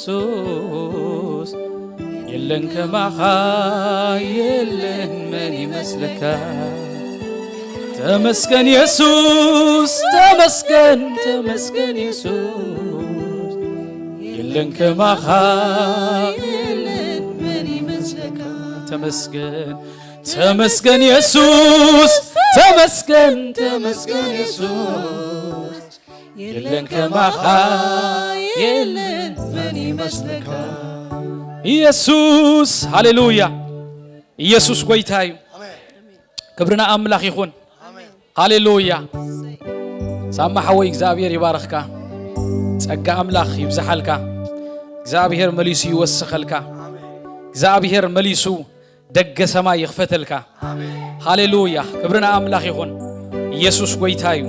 ኢየሱስ የለን ከማኻ የለን ምን ይመስልካ ተመስገን ኢየሱስ ተመስገን ተመስገን ኢየሱስ የለን ከማኻ የለን ምን ይመስልካ ተመስገን ተመስገን ኢየሱስ ተመስገን ተመስገን ኢየሱስ የለን ከማኻ የለን ምን ይመስልካ ኢየሱስ ሃሌሉያ ኢየሱስ ጎይታዩ ክብርና አምላኽ ይኹን ሃሌሉያ ሳማሐወይ እግዚአብሔር ይባርኽካ ጸጋ አምላኽ ይብዛሐልካ እግዚአብሔር መሊሱ ይወስኸልካ እግዚአብሔር መሊሱ ደገ ሰማይ ይኽፈተልካ ሃሌሉያ ክብርና አምላኽ ይኹን ኢየሱስ ጎይታዩ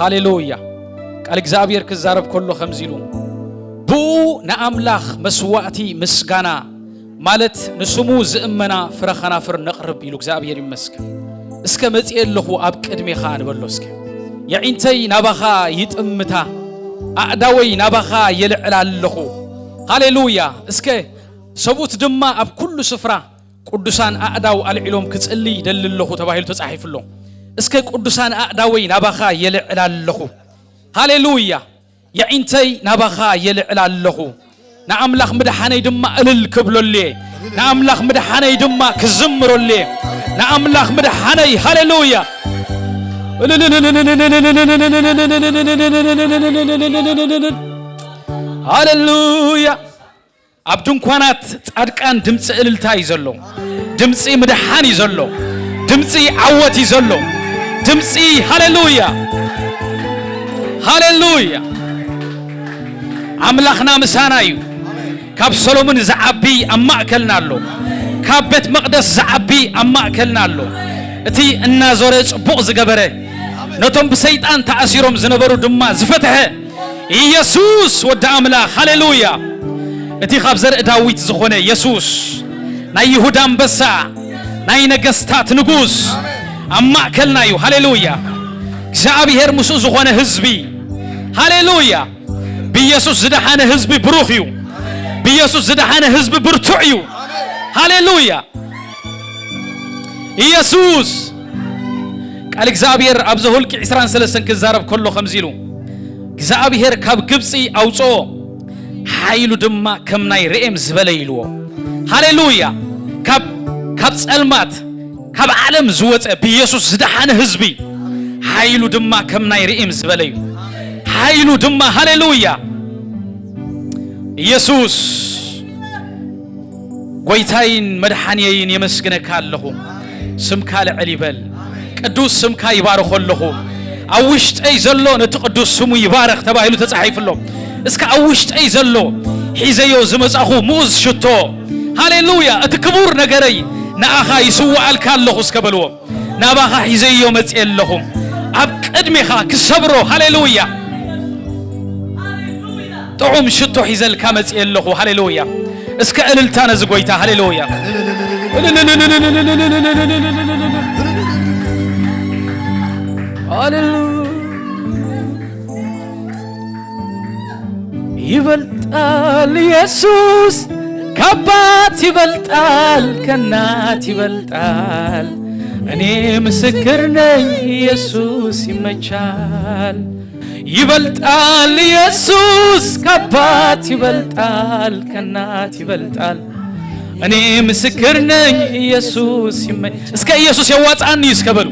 ሃሌሉያ ቃል እግዚአብሔር ክዛረብ ከሎ ከምዚሉ ቡ ነአምላኽ መስዋዕቲ ምስጋና ማለት ንስሙ ዝእመና ፍረኸና ፍር ነቅርብ ይሉ እግዚአብሔር ይመስገን እስከ መጽየለኹ አብ ቅድሜኻ አንበሎ እስከ የዒንተይ ናባኻ ይጥምታ አዕዳወይ ናባኻ የልዕላለኹ ሃሌሉያ እስከ ሰቡት ድማ አብ ኩሉ ስፍራ ቅዱሳን አዕዳው አልዒሎም ክጽልይ ደልለኹ ተባሂሉ ተጻሒፍሎ እስከ ቅዱሳን አዕዳወይ ናባኻ የልዕላለኹ ሃሌሉያ የዒንተይ ናባኻ የልዕላለኹ ንአምላኽ ምድሓነይ ድማ እልል ክብሎሌ ንአምላኽ ምድሓነይ ድማ ክዝምሮሌ ንአምላኽ ምድሓነይ ሃሌሉያ ሃሌሉያ አብ ድንኳናት ጻድቃን ድምፂ እልልታ ይዘሎ ድምፂ ምድሓን ይዘሎ ድምፂ ዓወት ይዘሎ ድምፂ ሃሌሉያ ሃሌሉያ አምላኽና ምሳና እዩ ካብ ሰሎሞን ዝዓቢ አማእከልና ኣሎ ካብ ቤት መቅደስ ዝዓቢ አማእከልና ኣሎ እቲ እናዞረ ጽቡቕ ዝገበረ ነቶም ብሰይጣን ተኣሲሮም ዝነበሩ ድማ ዝፈተሐ ኢየሱስ ወዲ አምላኽ ሃሌሉያ እቲ ካብ ዘርኢ ዳዊት ዝኾነ ኢየሱስ ናይ ይሁዳ አንበሳ ናይ ነገስታት ንጉስ አማእከልና እዩ ሃሌሉያ እግዚአብሔር ምስኡ ዝኾነ ህዝቢ ሃሌሉያ በኢየሱስ ዝደሓነ ህዝቢ ብሩኽ እዩ በኢየሱስ ዝደሓነ ህዝቢ ብርቱዕ እዩ ሃሌሉያ ኢየሱስ ቃል እግዚአብሔር ኣብ ዘሁልቂ 23 ክዛረብ ከሎ ከምዚሉ እግዚአብሔር ካብ ግብፂ አውጾ ኃይሉ ድማ ከም ናይ ርኤም ዝበለ ይልዎ ሃሌሉያ ካብ ጸልማት ካብ ዓለም ዝወፀ በኢየሱስ ዝደሓነ ህዝቢ ኃይሉ ድማ ከም ናይ ርኤም ዝበለ እዩ ኃይሉ ድማ ሃሌሉያ ኢየሱስ ጎይታይን መድሓንየይን የመስግነካ ኣለኹ ስምካ ልዕል ይበል ቅዱስ ስምካ ይባረኸለኹ ኣብ ውሽጠይ ዘሎ ነቲ ቅዱስ ስሙ ይባረኽ ተባሂሉ ተጻሒፍሎ እስከ ኣብ ውሽጠይ ዘሎ ሒዘዮ ዝመጻኹ ሙዝ ሽቶ ሃሌሉያ እቲ ክቡር ነገረይ ንኣኻ ይስዋዓልካ ኣለኹ እስከበልዎ ናባኻ ሒዘዮ መጽእ ኣለኹ ኣብ ቅድሜኻ ክሰብሮ ሃሌሉያ ጥዑም ሽቶ ሒዘልካ መጽእ ኣለኹ ሃሌሉያ እስከ እልልታ ነዚ ጎይታ ሃሌሉያ ይበልጣል ኢየሱስ ከአባት ይበልጣል ከእናት ይበልጣል እኔ ምስክር ነኝ ኢየሱስ ይመቻል ይበልጣል ኢየሱስ ከአባት ይበልጣል ከእናት ይበልጣል እኔ ምስክር ነኝ ኢየሱስ ይመቻል እስከ ኢየሱስ ያዋጣኒ እስከበሉ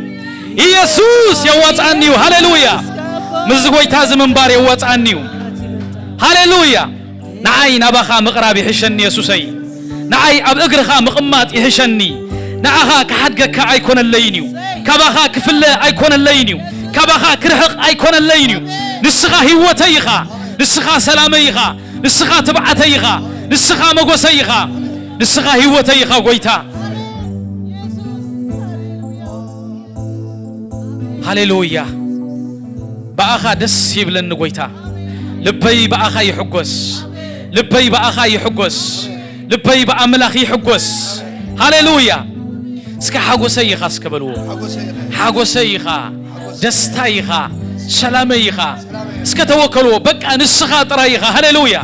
ኢየሱስ ያዋጣኒ ሃሌሉያ ምዝጎይታ ዘመንባር ያዋጣኒ ሃሌሉያ نعي نبخا مقرب يحشني يسوسي نعي أب أجرخا مقمات يحشني نعها كحدك أيكون اللينيو كبخا كفل أيكون اللينيو كبخا كرهق أيكون اللينيو نسخا هوتيخا نسخا سلاميخا نسخا تبعتيخا نسخا مغوسيخا نسخا هوتيخا قويتا هاليلويا بأخا دس يبلن قويتا لبي بأخا يحقوس لبي بأخا يحقوس لبي بأملاخ يحقوس هاليلويا اسكا حقوسيخا اسكبلو حقوسيخا دستايخا سلاميخا اسكا توكلو بقى نسخا طرايخا هاليلويا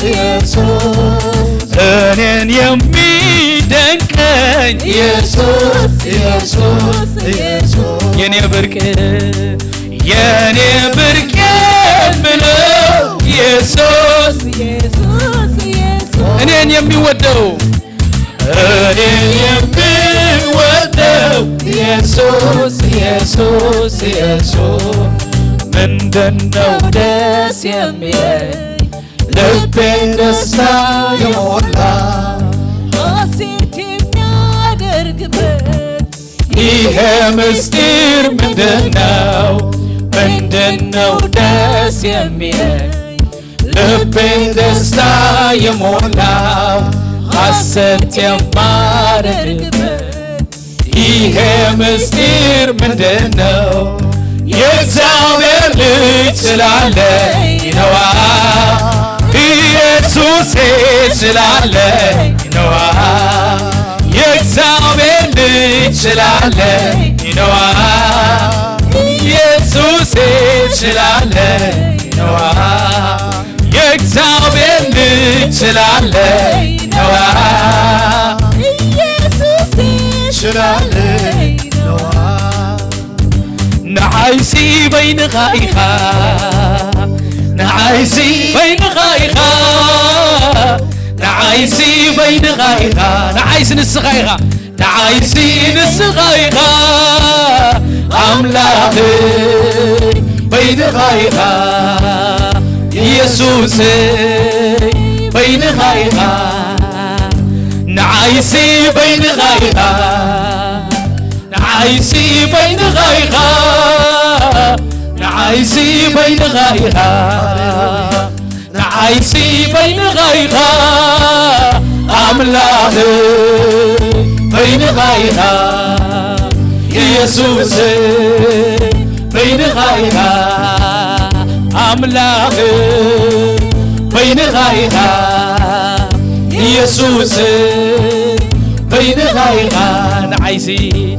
ኢየሱስ እኔን የሚደንቀኝ ኢየሱስ ኢየሱስ ኢየሱስ የኔ ብርቅ የምለው ኢየሱስ እኔን የሚወደው ኢየሱስ ኢየሱስ ኢየሱስ ምንድነው ደስ የሚለኝ ልቤን ደስታ የሞላ ሐሴት የሚያደርግበት ይሄ ምስጢር ምንድነው ደስ የሚለኝ ልቤን ደስታ የሞላው ሐሴት የማደርግበት ይሄ ምስጢር ምንድነው የእግዚአብሔር ልጅ ስላለኝ ነዋ ኢየሱሴ ስላለኝ ነዋ የእግዚአብሔር ልጅ ስላለኝ ነዋ ኢየሱሴ ስላለኝ ነዋ የእግዚአብሔር ልጅ ስላለኝ ነዋ ኢየሱስ ስላለኝ ነዋ نعايسي بين غائخة نعايسي بين غائخة نعايسي بين غائخة نعايسي نسغائخة نعايسي نسغائخة أملاخي بين غائخة يسوسي بين غائخة نعايسي بين غائخة نعايسي بين غايها نعايسي بين غايها نعايسي بين غايها أملاخي بين غايها يسوس بين غايها أملاخي بين غايها يسوس بين غايها نعايسي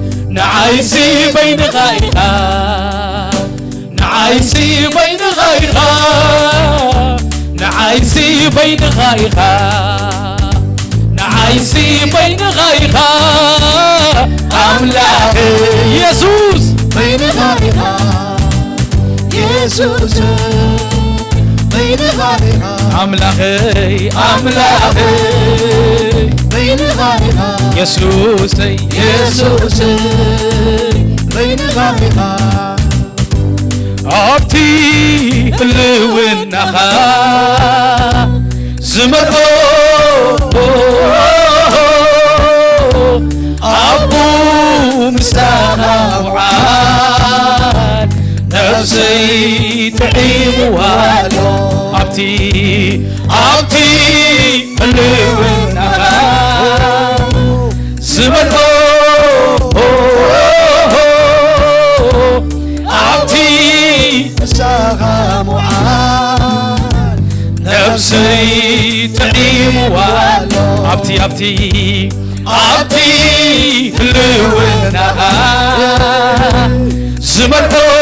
بين غايها نعايسي بين غايها نعايسي بين غايها نعايسي بين غايها أملاخي يسوس بين غايها يسوس بين غايها أملاخي بين غايها يسوس يسوس بين غايها أبتي هلونها زمرو أبو مستانا وعاد نفسي تعيب والو أبتي هلونها زمرو نفسي تعيب والو أبتي هلونها زمرو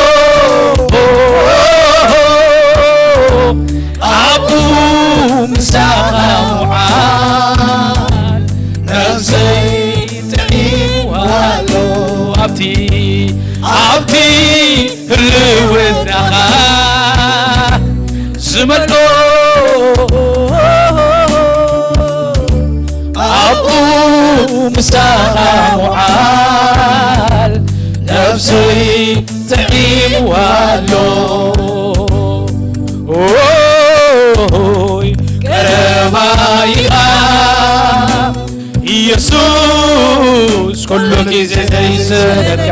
أبو مساقا وعال نفسي تعيب والو أبتي هلونها زمرو أبو مساقا وعال نفسي تعيب والو كرمايها ኢየሱስ ሁሉ ጊዜ ዘይሰደካ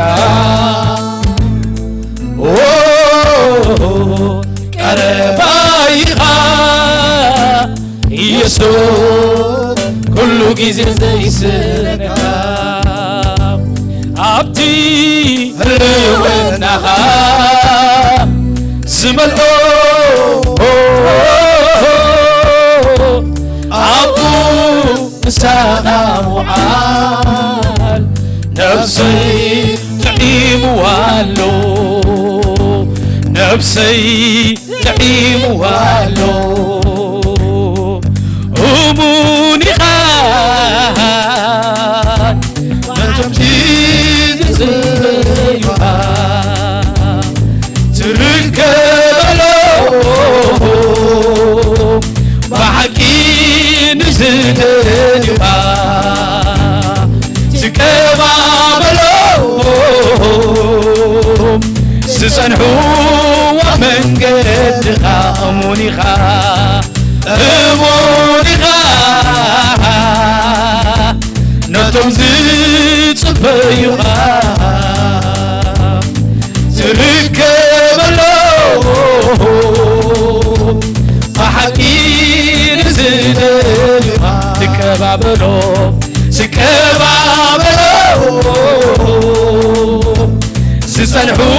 ቀረባይኻ ኢየሱስ ሁሉ ጊዜ ዘይሰደካ ኣብቲ ህልውናኻ ዝመልኦ አቡ ምሳኻ ሙዓል ነፍሰይ ትዒምዋሎ ነፍሰይ ትዒምዋሎ أمونيخا نتم تزيزيها تركبلو بحكي نزدنها تكبابلو سسنحو ومن قدها أمونيخا أمونيخا نتم زيتفيها تركبلو بحكي نزدنها تكبابلو سسنحو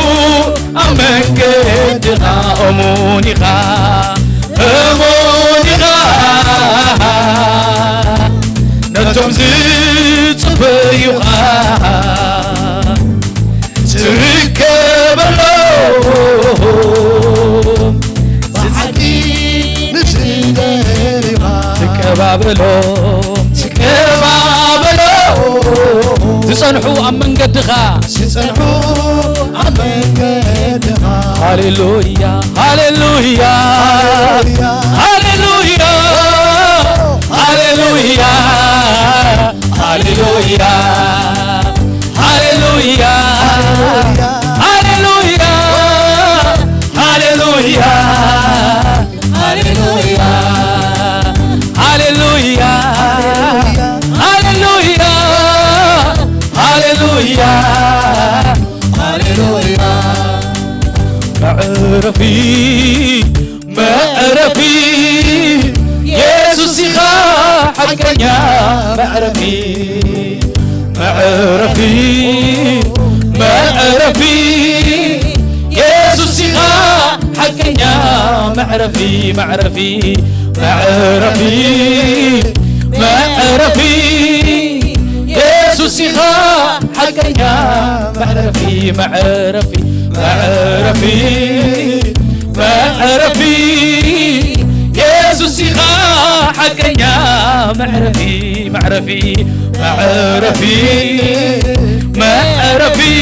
أمن قدها أمونيخا أمونيخا نتم زيت صبيها تركبلو بحكي نزدنها تكبابلو تسنحو أمن قدها هاليلويا هاليلويا هاليلويا هاليلويا هاليلويا هاليلويا هاليلويا هاليلويا هاليلويا هاليلويا هاليلويا هاليلويا معرفي يسوع سيخا حقنا معرفي يسوع سيخا حقنا معرفي يسوع سيخا حقنا معرفي يسوع سيخا حقنا معرفي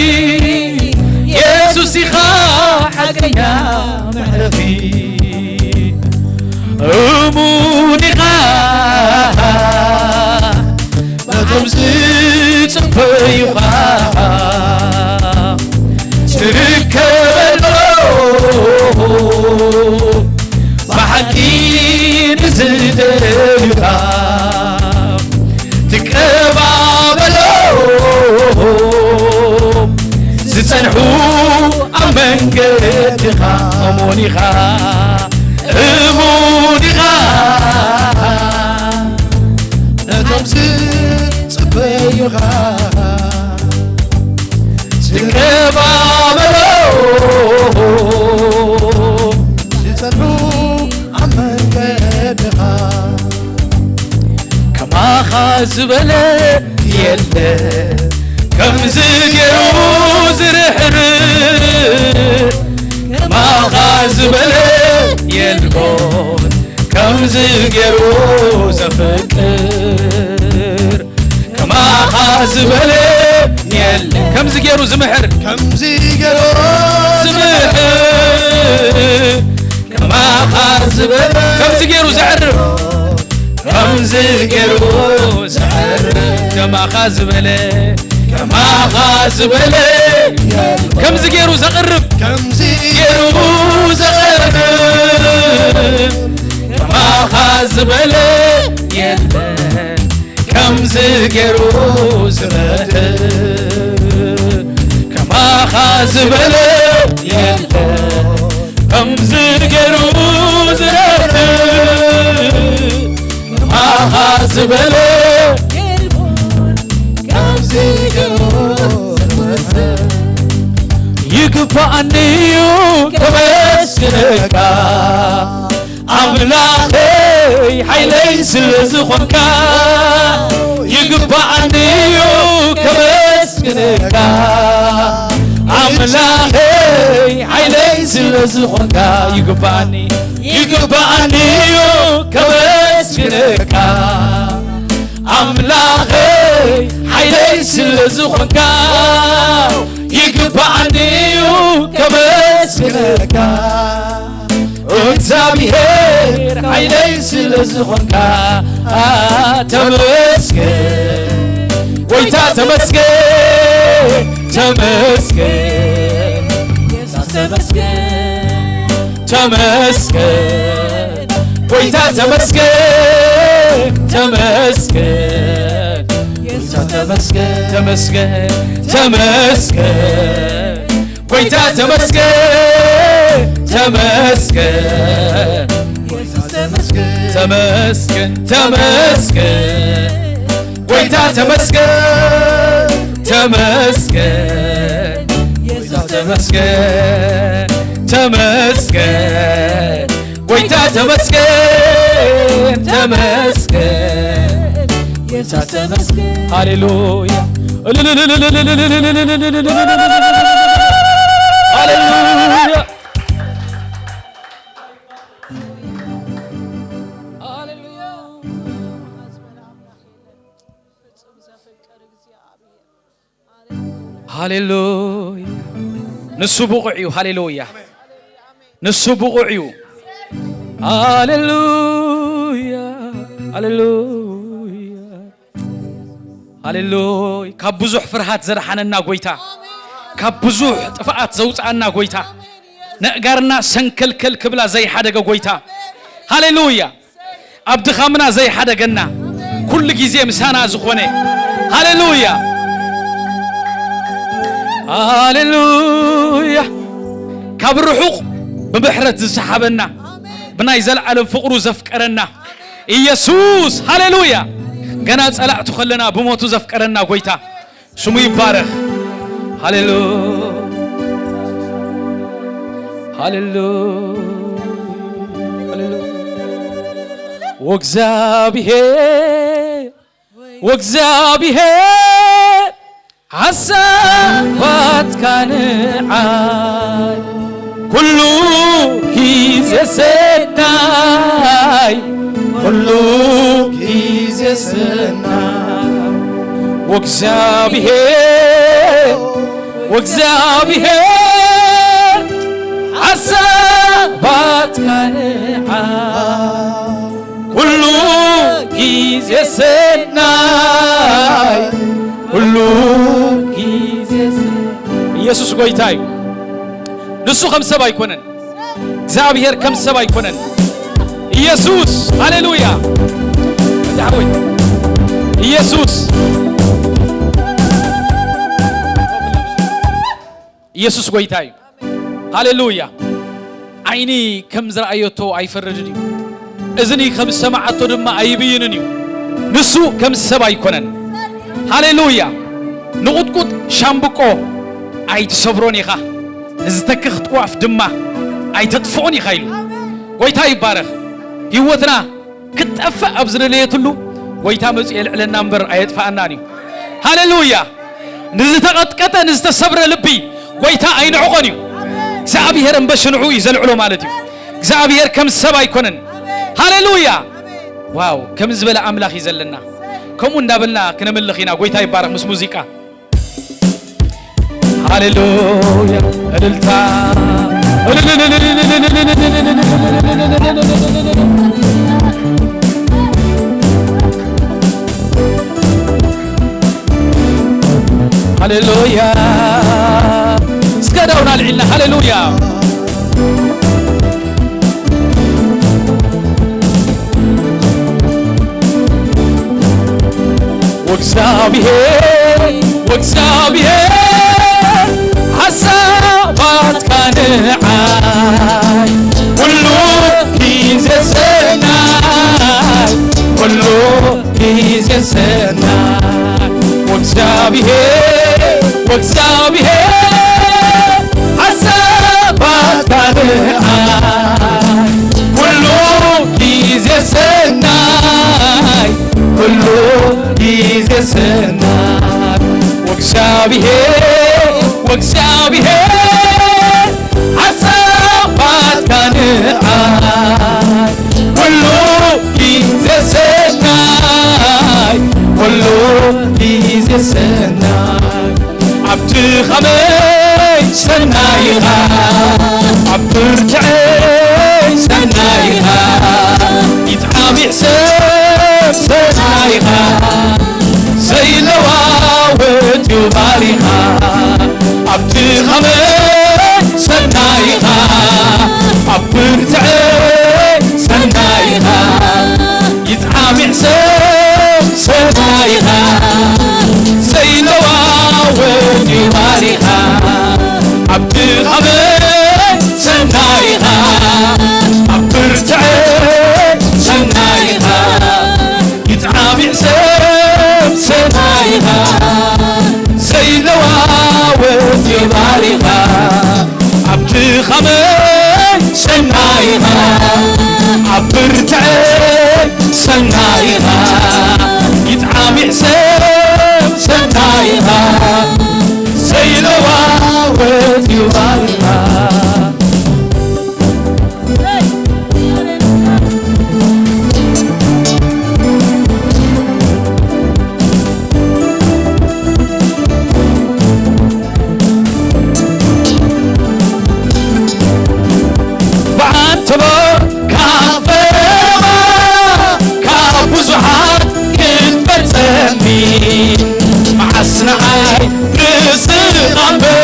يسوع سيخا حقنا معرفي أمونيخا نتمزيت صفيها تركبلو بحكي نزدنها تكبابلو سسنحو أمن قدها أمونيخا نتمزيت صفيها تكبابلو كما خازبل يلا كم زقرو زرحر كما خازبل يلبون كم زقرو زفكر كما خازبل يلا كم زقرو زمحر كما خازبل كم زقرو زعر كم زقرو زعر كما خازبله كم زقرو زقرب كما خازبله يلا كم زقرو زمهر كما خازبله يلا كم زقرو زهر حاسبله يكفأني كمسكنك أملاخي حيلي سلزخنك يكفأني كمسكنك أملاخي حيلي سلزخنك يكفأني كمسكنك ተመስግነካ አምላኬ ኃይለይ ስለዝኾንካ ይግባእኒዩ ከመስግነካ እግዚአብሔር ኃይለይ ስለዝኾንካ ተመስገን ጎይታ ተመስገን ተመስገን ተመስገን ተመስገን ጎይታ ተመስገን ተመስገን ጎይታ ተመስገን ተመስገን ተመስገን ጎይታ ተመስገን ተመስገን ጎይታ ተመስገን ተመስገን ጎይታ ተመስገን ተመስገን ጎይታ ተመስገን ተመስገን ጎይታ ተመስገን ተመስገን ጎይታ ተመስገን ሃሌሉያ ሃሌሉያ ሃሌሉያ ንሱ ብቑዕዩ ሃሌሉያ ንሱ ብቑዕዩ ሃሌሉያ ሃሌሉያ ሃሌሉያ ካብ ብዙሕ ፍርሃት ዘድሓነና ጎይታ ካብ ብዙሕ ጥፍኣት ዘውፅአና ጎይታ ነእጋርና ሰንከልከል ክብላ ዘይሓደገ ጎይታ ሃሌሉያ ኣብ ድኻምና ዘይሓደገና ኩሉ ግዜ ምሳና ዝኾነ ሃሌሉያ ሃሌሉያ ካብ ርሑቕ ብምሕረት ዝሰሓበና ብናይ ዘለዓለም ፍቕሩ ዘፍቀረና ኢየሱስ ሃሌሉያ ገና ጸላእቱ ከለና ብሞቱ ዘፍቀረና ጎይታ ስሙ ይባረኽ ሃሌሉያ ሃሌሉያ ወእግዚአብሔር ሐሳባትካ ንዓይ ኩሉ ጊዜ ሰናይ ኩሉ ጊዜ ሰናይ ወእግዚአብሔር ሐሳባትካ ንዓይ ኩሉ ጊዜ ሰናይ ኩሉ ጊዜ ኢየሱስ ጎይታ እዩ ንሱ ከም ሰብ ኣይኮነን እግዚአብሔር ከም ሰብ ኣይኮነን ኢየሱስ ሃሌሉያ ዳዊት ኢየሱስ ጎይታ እዩ ሃሌሉያ ዓይኒ ከም ዝረአየቶ ኣይፈርድን እዩ እዝኒ ከም ሰማዓቶ ድማ ኣይብይንን እዩ ንሱ ከም ሰብ ኣይኮነን ሃሌሉያ ንቁጥቁጥ ሻምብቆ ኣይትሰብሮን ኢኻ ንዝተክኽ ጥዋፍ ድማ ኣይተጥፍኦን ኢኻ ኢሉ ጎይታ ይባረኽ ህይወትና ክትጠፍእ ኣብ ዝደለየትሉ ጎይታ መፅኡ የልዕለና እምበር ኣየጥፋእናን እዩ ሃሌሉያ ንዝተቐጥቀጠ ንዝተሰብረ ልቢ ጎይታ ኣይንዕቆን እዩ እግዚአብሔር እምበሽንዑ እዩ ዘልዕሎ ማለት እዩ እግዚአብሔር ከም ሰብ ኣይኮነን ሃሌሉያ ዋው ከም ዝበለ ኣምላኽ እዩ ዘለና ከምኡ እንዳበልና ክነምልኽ ኢና ጎይታ ይባረኽ ምስ ሙዚቃ ሃሌሉያ እልልታ ሃሌሉያ እስከዳውና ልዕልና ሃሌሉያ ወእግዚአብሔር ሐሳባትካ ንዓይ ኩሉ ጊዜ ሰናይ ኩሉ ጊዜ ሰናይ ወእግዚአብሔር ሐሳባትካ ንዓይ ኩሉ ጊዜ ሰናይ ኩሉ ጊዜ ሰናይ ወእግዚአብሔር ሐሳባትካ ንዓይ ኩሉ ጊዜ كله بيزي سناي عبد خمي سنايها عبد رجعي سنايها يتعامي حساب سنايها زي لواوت يباريها عبد خمي سنايها عبد رجعي سنايها يتعامي حساب سنايها زي لواوت يباريها عبد خمي سنايها عبد رجعي سنايها يتعامي حساب سنايها زي لواوت يباريها عبد خمي سنايها عبد رجعي سنايها يتعامي حساب سنايها زي لواوت يباريها معسنعي رزق قلبي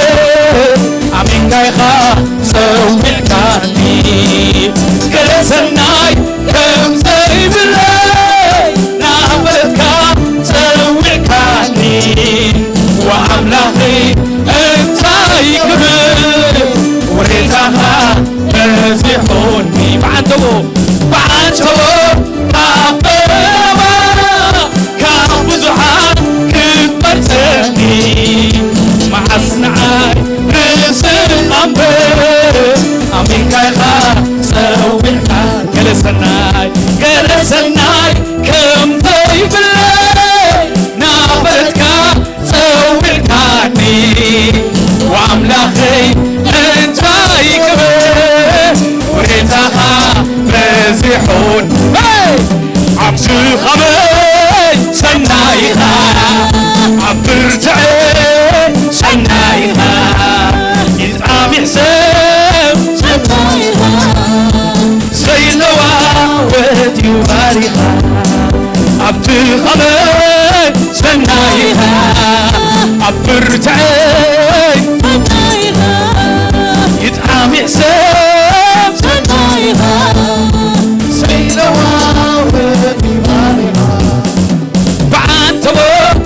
عمين قايخا سويكاني كلسناي كم زي بالليل نعبدك سويكاني وعملاخي انت يكبر وريتها تزيحوني بعدو معسنعي رزق قلبي عمين قايخا سويكا كلسناي كم زي بالليل نعبدك سويكاني وعملاخي انت يكبر وريتها رزيحون عبد خمي سنايها عبد رجعي سنايها يتعامي حساب سنايها زي لواوت يباريها عبد خمي سنايها عبد رجعي سنايها يتعامي حساب سنايها زي لواوت يباريها بعد تبوك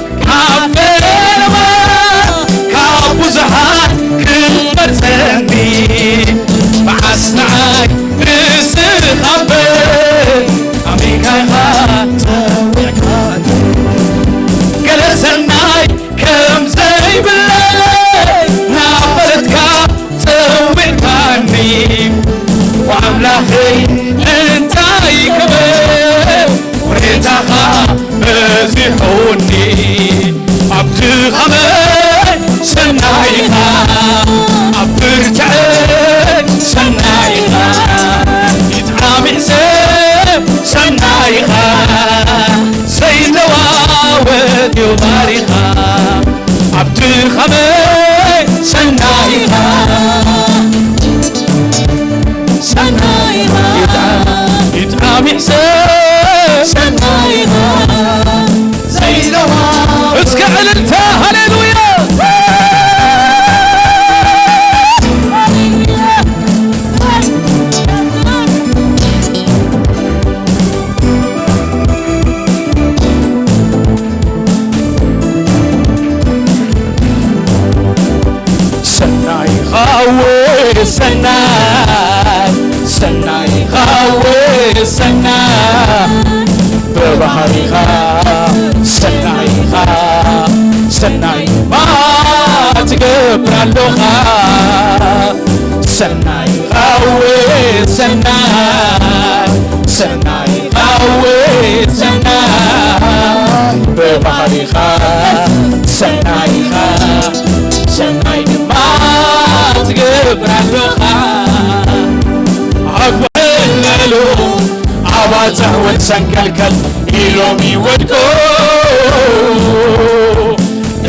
معسنعي رزق قلبي عمين قايخا سويكاني كلسناي كم زي بالليل نعبدك سويكاني وعملاخي انت يكبر وريتها بزيحوني عبد خمي سنايها عبد رجعي سنايها يتعامي حساب سنايها زي لواوت يباريها عبد خمي سنايها يتعامي حساب سنايها زي لواوت اسكع للتا هللويا سناي خاوي سناي ببحرها سناي ما تقبر اللغة سناي خاوي سناي خاوي ببحرها سناي ما تقبر اللغة عبالله عباته وتسنكلكل ኢሎም ይወድቆ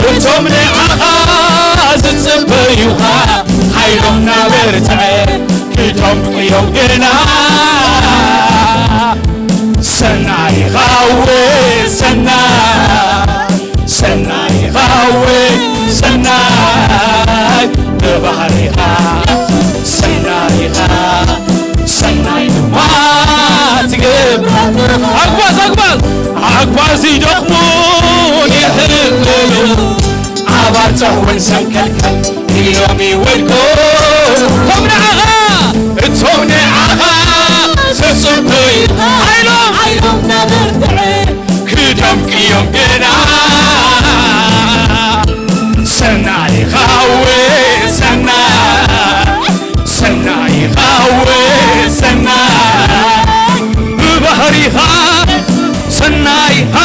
እቶም ንዓኻ ዝጽበዩኻ ሓይሎም ናበርትዐ ክቶም እዮም ግና ሰናይኻ ሰናይኻ ሰናይ ንባህሪኻ ሰናይ ድማ ትገብር ኣጓዝ ይደኽሙን ይሕልሉ ዓባርተውን ሰንከልከል ኢሎም ይወድቁ እቶም ንዓኻ ዝጽበዩኻ ሓይሎም ናበርትዐ ክደምቅ እዮም ግና ሰናይኻ ሰናይ ብባህሪኻ ሰናይኻ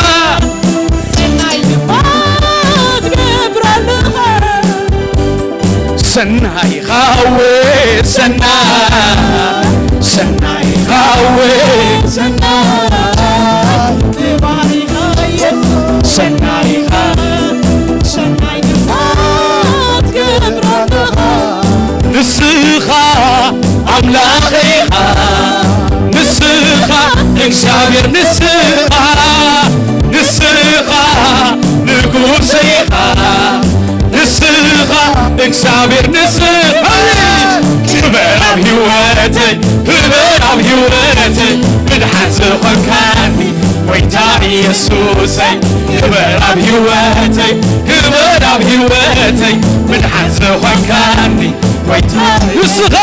ሰናይኻ ሰናይኻ ሰናይኻ ንስኻ ኣምላኺኻ ንስኻ እግዚአብሔር ንስኻ ንጉሰይኻ ንስኻ እግዚአብሔር ንስኻ ክብር ኣብ ሕይወተይ ምድሓን ዝኾንካኒ ጎይታ ኢየሱሰይ ክብር ኣብ ሕይወተይ ምድሓን ዝኾንካኒ ጎይታ ንስኻ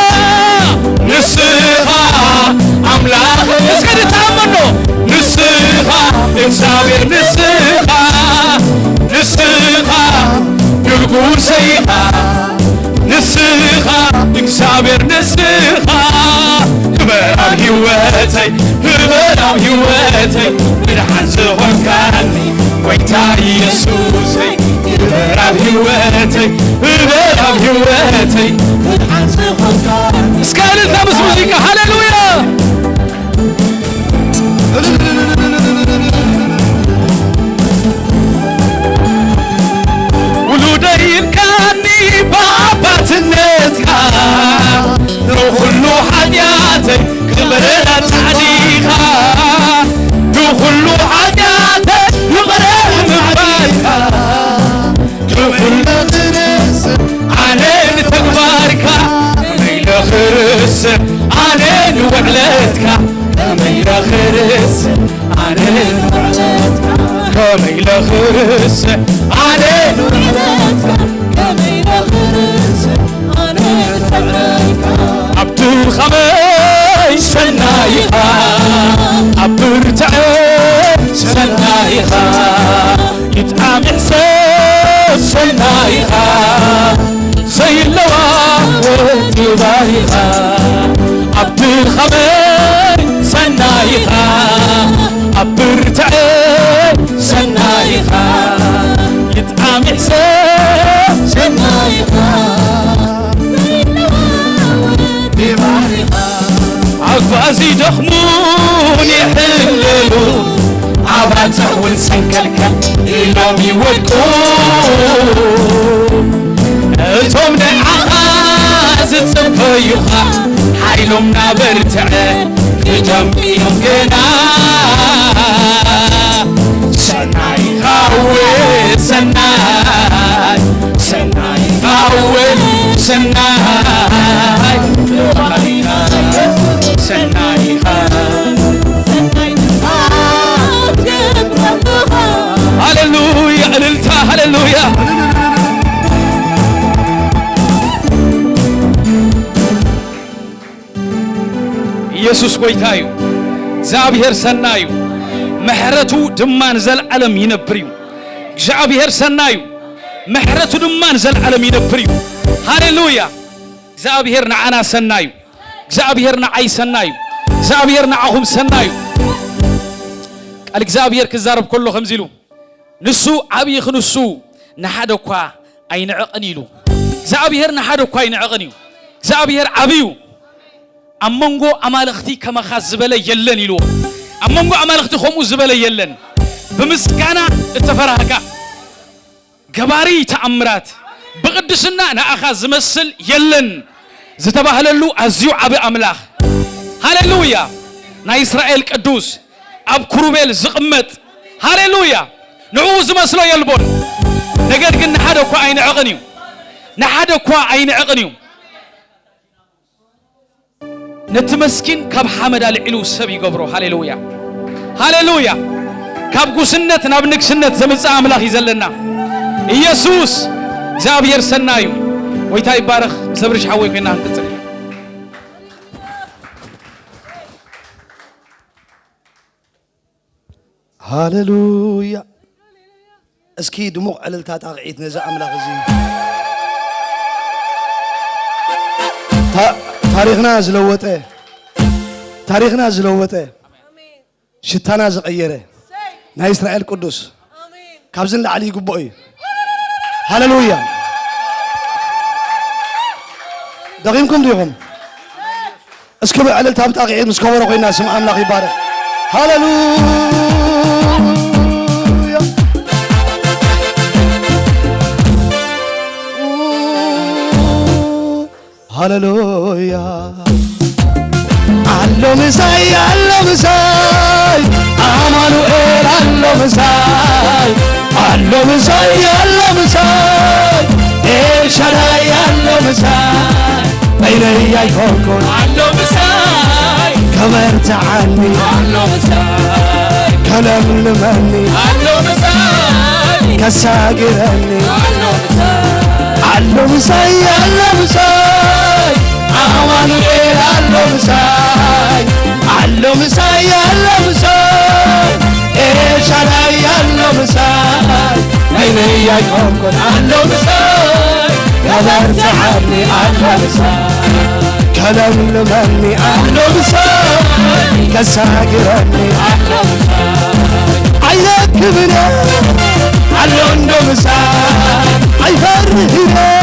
ኣምላኽ እስከ ተኣመኖ ንስኻ እግዚአብሔር ንስኻ ንጉሰይኻ ንስኻ እግዚአብሔር ንስኻ ክብር ኣብ ሕይወተይ ምድሓን ዝኾንካኒ ጎይታ ኢየሱሰይ ክብር ኣብ ሕይወተይ ምድሓን ዝኾንካኒ እስከ እልልታ ምስ ሙዚቃ ሃሌሉያ ውሉደይ ይብቃኒ ብኣባትነትካ ንኹሉ ሓጢኣተይ ክምሕረና ጻዕዲኻ ንኹሉ ሓጢኣተይ ይቕረብ ምባልካ ኣነ ንተግባርካ መይለኽርስዕ ኣነ ንውዕለትካ መይለኽርስዕ ኣነ ንውዕለትካ ከመይለኽርስዕ ኣነ ንውዕለትካ ከመይለኽርስዕ ኣነ ንውዕለትካ ኣብቲ ኸመይ ሰናይኻ ኣብ ብርትዐ ሰናይኻ ይጥዓምዕ ሰብ ሰናይኻ ዘይለዋወጥ ባሪኻ ኣብቲ ኸመይ ሰናይኻ ኣብ ብርትዐ ሰናይኻ ይጥዓምዕ ሰብ ሰናይኻ ዘይለዋወጥ ባሪኻ ኣጓዝ ይደኽሙን ይሕልሉ ዓባርተውን ሰንከልከል ኢሎም ይወድቁ እቶም ንዓኻ ዝጽበዩኻ ሓይሎም ናበርትዐ ክደምቅ እዮም ግና ሰናይኻ ሰናይኻ ሰናይኻ ሃሌሉያ እልልታ ሃሌሉያ ኢየሱስ ጎይታ እዩ እግዚአብሔር ሰናዩ ምሕረቱ ድማን ዘለዓለም ይነብር እዩ እግዚአብሔር ሰናዩ ምሕረቱ ድማን ዘለዓለም ይነብር እዩ ሃሌሉያ እግዚአብሔር ንዓና ሰናዩ እግዚአብሔር ንዓይ ሰናዩ እግዚአብሔር ንዓኹም ሰናዩ ቃል እግዚአብሔር ክዛረብ ከሎ ከምዚ ኢሉ ንሱ ዓብይ ክንሱ ንሓደ እኳ ኣይንዕቕን ኢሉ እግዚአብሔር ንሓደ እኳ ኣይንዕቕን እዩ እግዚአብሔር ዓብዩ ኣብ መንጎ ኣማልኽቲ ከመኻ ዝበለ የለን ኢልዎ أممو أمالختي خمو زبالة يلن بمسكانا اتفرهكا قباري تأمرات بقدسنا نأخذ زمسل يلن زتبه هللو أزيو عبي أملاخ هاللويا نا إسرائيل قدوس أب كروبيل زقمت هاللويا نعوز مسلو يلبون نقد قلنا حدا كوا عين عقنيو نحدا كوا عين عقنيو نتمسكين كاب حمد العلو سبي قبرو هاللويا هاللويا كاب قسنت نابنك سنت زمز أملاخ يزلنا يسوس زابير سنايو ويتاي بارخ سبرش حوي فينا هنتسل هاللويا اسكي دموع على التاقعيت نزا أملاخ زي تاريخنا زلوته تاريخنا زلوته شتانا زغيره نا إسرائيل قدوس كابزن لعلي قبوئي هاللويا دقيمكم ديهم اسكبوا على التاقعيت مسكوا رقينا سمع أملاخ يبارك هاللويا هاللويا علو مساي عمانوئيل علو مساي إيشاراي علو مساي بيني يكون علو مساي كبرت عني علو مساي كلام لمني علو مساي كساقرني علو مساي عمانوئيل علو مساي إيشاراي علو مساي بيني يكون علو مساي كبرت عني علو مساي كلام لمني علو مساي كساقرني علو مساي عينك بنا علو مساي عيفرهنا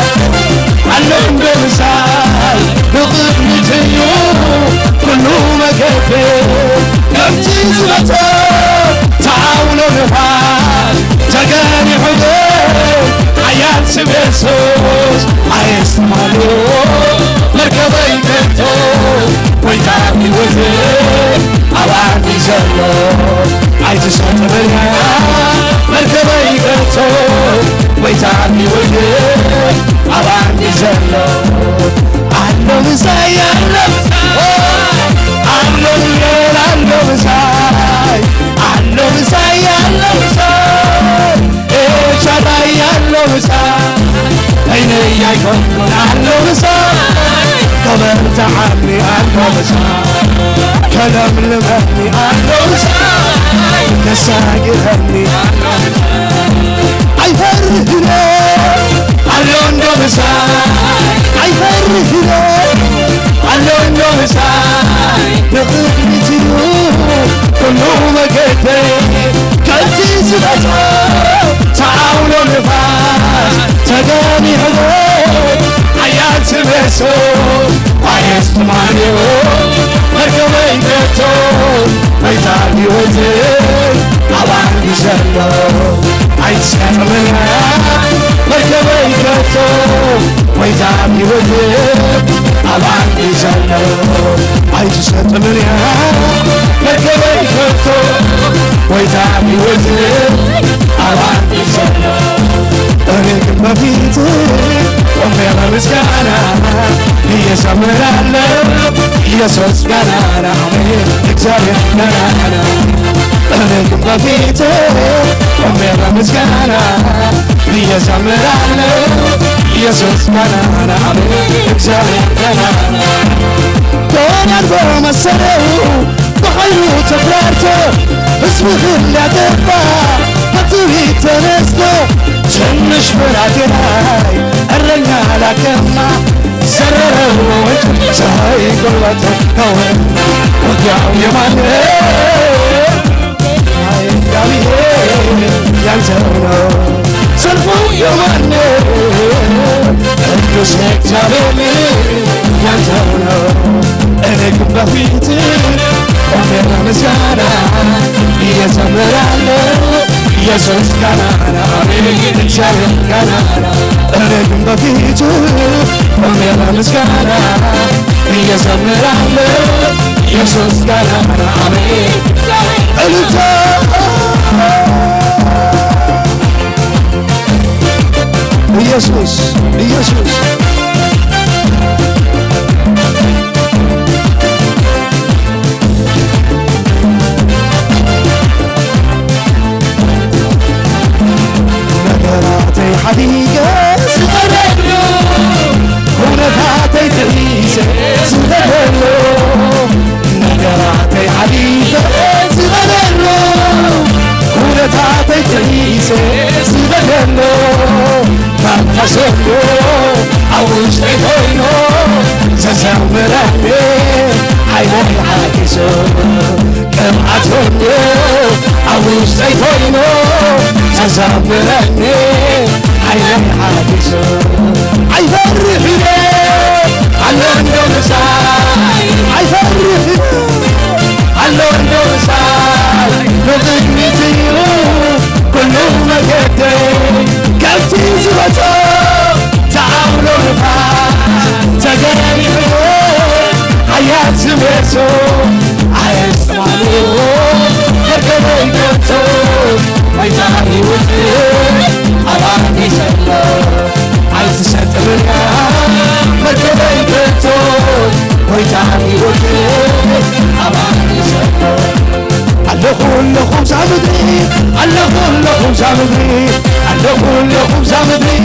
علو مساي بقبلتيو كله مكفي نمتي زلتا تعاونوا نفال تقاني حدود عيال سبيسوس عيستمالو مركبي كنتو ويتابي وزير عواني زلو عيتسات بريا مركبي كنتو ويتابي وزير عواني زلو علو مساي علو مساي إيشاراي علو مساي عيني يكون علو مساي كبرت عني علو مساي كلام لمهني علو مساي كساقرني علو مساي عيفرهنا علو مساي عيفرهنا علو مساي بقبلتيو كله مكتي كنتي زبطة تعاونوا نفاس تقاني حدود عيال سبيسوس عيستمانيو مركبي كتو ويتابي وزير عواني زلو عيتساتمنا مركبي كتو ويتابي وزير عواني زلو عيتساتمنا مركبي كتو ويتابي وزير عواني زلو أريك بفيتي وميلا مسكانا هي سمرانا يسوس كنانا اكساري كنانا أريك بفيتي وميلا مسكانا هي سمرانا يسوس كنانا اكساري كنانا كون أربع مسرو بخيرو تفلارتو اسمه اللي عتبا هتوهي تنستو تنش براتناي الرنيا لكما سررو سهاي قلبتو كوين وقعو يماني هاي قاوي ينزلو سلفو يماني اكسك جابيني ينزلو انك بفيتي وميرا مسكانا ኢየሱስ ገናና እግዚአብሔር ገናና እኔ ግን በፊቱ ቆሜ በምስጋና እየዘምራለሁ ኢየሱስ ገናና አሜን እልልታ ኢየሱስ ኢየሱስ ነገራተይ ሐዲገ ዝኸደሉ ሁነታተይ ትሪሰ ዝኸደሉ ነገራተይ ሐዲገ ዝኸደሉ ሁነታተይ ትሪሰ ዝኸደሉ መንፈሰሉ ኣብ ውሽጠይ ኮይኑ ዘዘምረኒ ዓይነይ ሓዲሱ ቅብኣትሉ ኣብ ውሽጠይ ኮይኑ ዘዘምረኒ ዓይነይ ሓዲሱ ኣይፈርሕነ ኣሎ እንዶ ምሳይ ኣይፈርሕነ ኣሎ እንዶ ምሳይ ብቕድሚት እዩ ኩሉ መገደይ ከብቲ ዝበቶ ተኣምሮ ንፋስ ተገሪሕዎ ሓያል ዝመሶ ኣየስማሉ መገበይ ገቶ ወይታ ሕይወት ኣባኒ ዘሎ ኣይትሰጥምና መገበይ ገቶ ወይታ ሕይወት ኣባኒ ዘሎ ኣለኹ ኣለኹ ዛምድሪ ኣለኹ ኣለኹ ዛምድሪ ኣለኹ ኣለኹ ዛምድሪ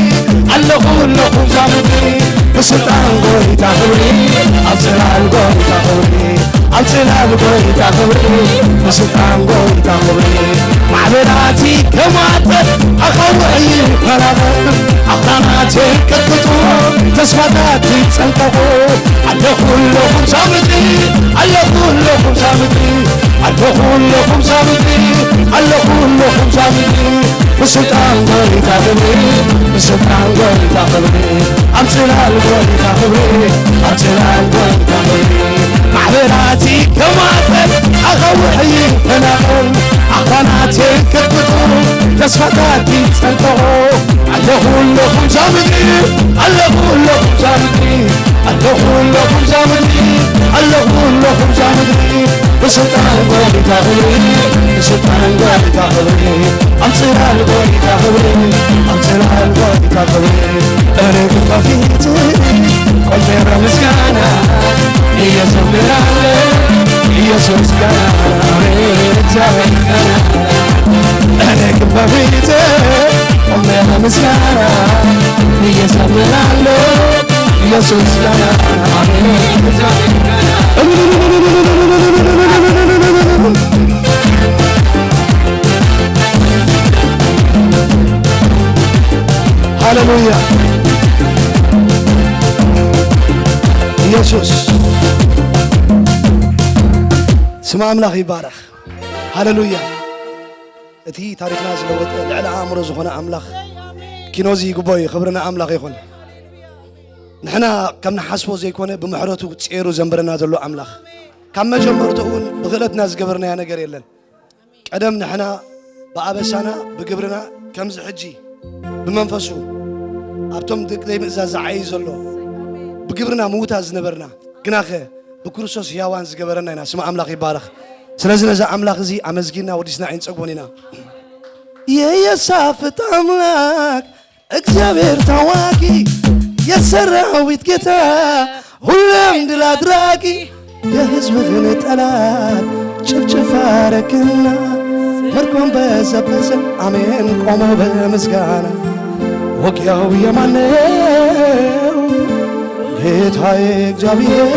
ኣለኹ ኣለኹ ዛምድሪ ብስልጣን ጎይታ ክብሪ ኣብ ጽላል ጎይታ ክብሪ ኣብ ጽላል ጎይታ ክብሪ ብስልጣን ጎይታ ክብሪ ማዕበላቲ ከማጠር ኣኻውዕ ይፈራረቕ ኣኽራናት ይንቅጥቅጡ ተስፋታት ይጸንቀቑ ኣለኹ ኣለኹ ዛምድሪ ኣለኹ ኣለኹ ዛምድሪ ኣለኹ ኣለኹ ዛምድሪ ኣለኹ ኣለኹ ዛምድሪ ብስልጣን ጎይታ ክብሪ ብስልጣን ጎይታ ክብሪ ኣብ ጽላል ጎይታ ክብሪ ኣብ ጽላል ጎይታ ክብሪ ማዕበላቲ ከማጠር ኣኻውሕ ይፈናቐል ኣኽራናት ይንቅጥቅጡ ተስፋታት ይጸንቀቑ ኣለኹ ኣለኹ ዛምድሪ ኣለኹ ኣለኹ ዛምድሪ ኣለኹ ኣለኹ ዛምድሪ ኣለኹ ኣለኹ ዛምድሪ ብስልጣን ጎይታ ክብሪ ብስልጣን ጎይታ ክብሪ ኣብ ጽላል ጎይታ ክብሪ ኣብ ጽላል ጎይታ ክብሪ እኔ ግን በፊት ቆሜ በምስጋና እየዘምራለሁ ኢየሱስ ገናና እግዚአብሔር ገናና እኔ ግን በፊት ቆሜ በምስጋና እየዘምራለሁ ኢየሱስ ገናና እግዚአብሔር ገናና ሃሌሉያ ኢየሱስ ስም አምላኽ ይባረኽ ሃሌሉያ እቲ ታሪክና ዝለወጠ ልዕሊ ኣእምሮ ዝኾነ ኣምላኽ ኪኖዚ ይግቦይ ክብርና ኣምላኽ ይኹን ንሕና ከም ንሓስቦ ዘይኮነ ብምሕረቱ ጼሩ ዘንበረና ዘሎ ኣምላኽ ካብ መጀመርቱ እውን ብኽእለትና ዝገበርናያ ነገር የለን ቀደም ንሕና ብኣበሳና ብግብርና ከምዚ ሕጂ ብመንፈሱ ኣብቶም ደቂ ምእዛዝ ዝዓይ ዘሎ ብግብርና ምውታዝ ዝነበርና ግናኸ ብክርስቶስ ሕያዋን ዝገበረና ኢና ስም ኣምላኽ ይባረኽ ስለዚ ነዛ ኣምላኽ እዚ ኣመስጊና ወዲስና ዓይንፀግቦን ኢና የየሳፍጥ አምላክ እግዚአብሔር ታዋቂ የሰራዊት ጌታ ሁሌም ድል አድራጊ የሕዝብህን ጠላት ጭፍጭፍ አረክና ምርኮን በዘበዘ አሜን ቆሞ በምስጋና ውጊያው የማነው ጌታዬ እግዚአብሔር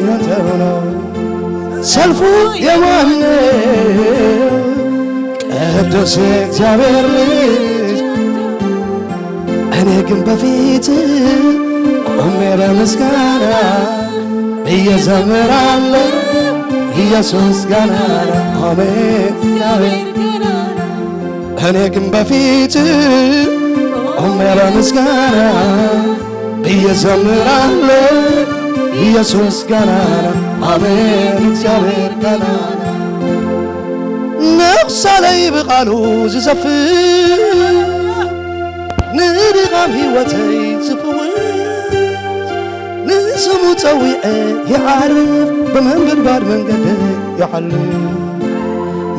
ያንተው ነው ሰልፉ የማነው ቅዱስ እግዚአብሔር ልጅ እኔ ግን በፊት ቆሜ በምስጋና እየዘምራለሁ ኢየሱስ ገናና አሜን እኔ ግን በፊት ቆሜ በምስጋና እየዘምራለሁ ኢየሱስ ገናና አሜን እግዚአብሔር ገናና نغسلي بقالو زفر ندغام هيوتي زفوت نسمو تويقه يعرف بمن بالبار من قده يحلف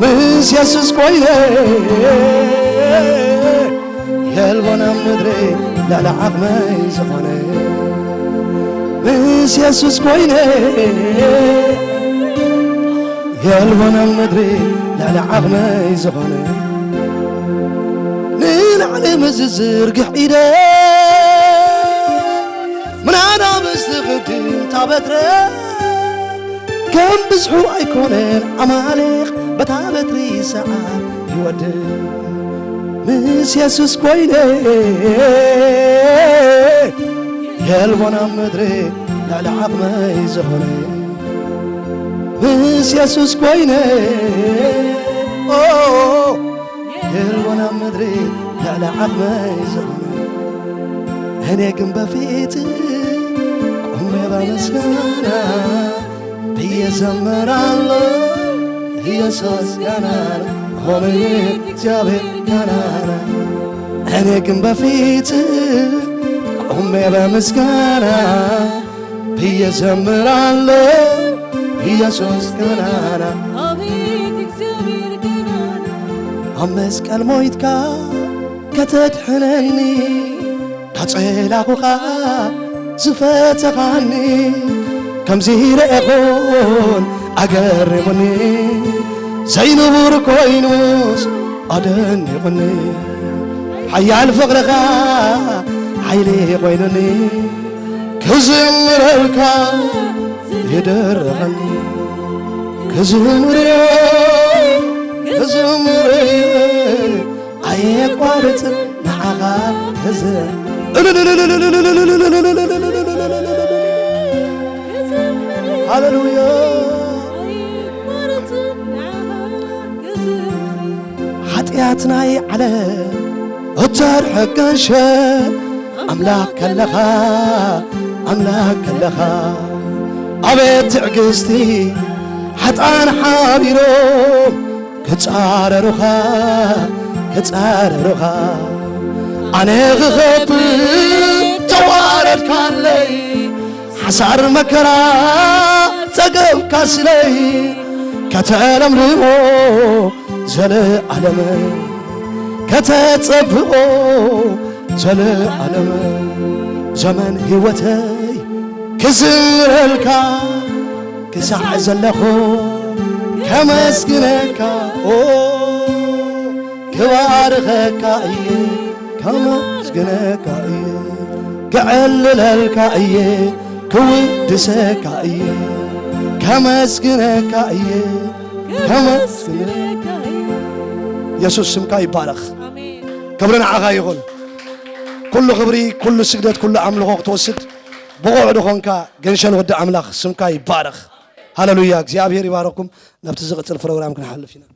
مس يسوس كوينه يلبنا مدري لا لا عقمي زخانه مس يسوس كوينه يلبنا مدري لا لا عقمي زخانه نلعلم الزرق حيده من أنا بستخدم تابتري كم بزحو أيكونين عمالق بتابتري ساعات يودي مس يسوس كوينه يلبنا مدري لا لا عقمي زخانه مس يسوس كوينه يلبنا مدري لا لا عقمي زخانه هني كن بفيت قوم بمسكنا بيزمر الله هي صوص كنانا هم يجابر كنانا هني كن بفيت قوم بمسكنا بيزمر الله هي صوص كنانا هم مسكال مويتكا كتدحنني كتعلاقوخا زفتغاني كم زهير اغون اقربني زينبور كوينوس ادنيقني حيال فقرخا حيلي قوينني كزمرلكا يدرغني كزمري اي قارت نعغا هزر هاللويا حطياتنا على التار حقنشا أملاك لها أملاك لها أبيت عقستي حتى أنا حابيرو كتار روخا كتار روخا أنا غخط توارد كان لي حسار مكرا تقل كاسلي كتالم رمو زل علمي كتتصبقو زل علمي زمن هوتي كزرلكا كسع زلخو كمسكنكا كوارخكا كمسكنكا كعللكا كودسكا كمسكنكا كمسكنكا يسوع سمكا يبارك كبرنا عغا يقول كل خبري كل سجدات كل عملغو توسد بقعد خونكا جنشان ود عملاق سمكا يبارك هاللويا እግዚአብሔር ይባረኩም نبتزغت البروجرام كنحلف فينا